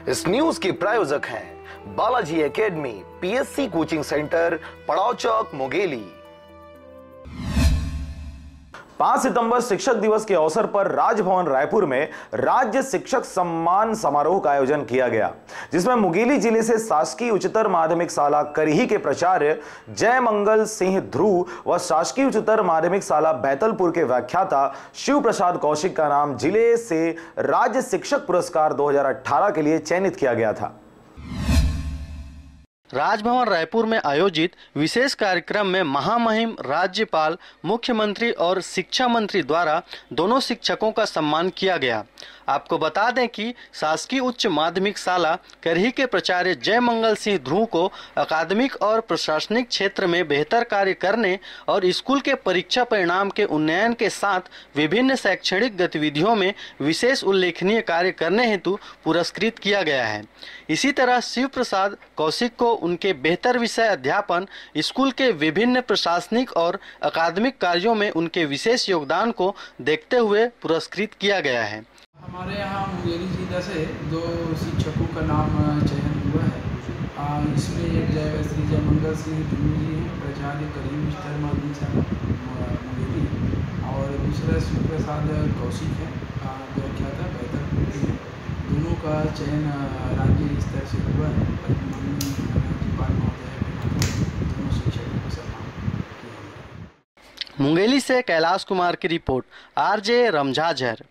इस न्यूज के प्रायोजक हैं Balaji academy PSC coaching centre, पड़ाव चौक, मुंगेली। 5 सितंबर शिक्षक दिवस के अवसर पर राजभवन रायपुर में राज्य शिक्षक सम्मान समारोह का आयोजन किया गया, जिसमें मुंगेली जिले से शासकीय उच्चतर माध्यमिक शाला करही के प्राचार्य जयमंगल सिंह ध्रुव व शासकीय उच्चतर माध्यमिक शाला बैतलपुर के व्याख्याता शिव प्रसाद कौशिक का नाम जिले से राज्य शिक्षक पुरस्कार 2018 के लिए चयनित किया गया था। राजभवन रायपुर में आयोजित विशेष कार्यक्रम में महामहिम राज्यपाल, मुख्यमंत्री और शिक्षा मंत्री द्वारा दोनों शिक्षकों का सम्मान किया गया। आपको बता दें कि शासकीय उच्च माध्यमिक शाला करही के प्राचार्य जयमंगल सिंह ध्रुव को अकादमिक और प्रशासनिक क्षेत्र में बेहतर कार्य करने और स्कूल के परीक्षा परिणाम के उन्नयन के साथ विभिन्न शैक्षणिक गतिविधियों में विशेष उल्लेखनीय कार्य करने हेतु पुरस्कृत किया गया है। इसी तरह शिव प्रसाद कौशिक को उनके बेहतर विषय अध्यापन, स्कूल के विभिन्न प्रशासनिक और अकादमिक कार्यों में उनके विशेष योगदान को देखते हुए पुरस्कृत किया गया है। हमारे यहाँ मुंगेली जिला से 2 शिक्षकों का नाम चयन हुआ है। इसमें एक श्री जयमंगल सिंह ध्रुव जी हैं, प्राचार्य करही उच्चतर माध्यमिक शाला मुंगेली, और दूसरा शिव प्रसाद कौशिक है, व्याख्याता बैतलपुर के। दोनों का चयन राज्य स्तर से हुआ है। राज्यपाल महोदय दोनों शिक्षकों को सम्मान किया गया। मुंगेली से कैलाश कुमार की रिपोर्ट, RJ रमझाझर।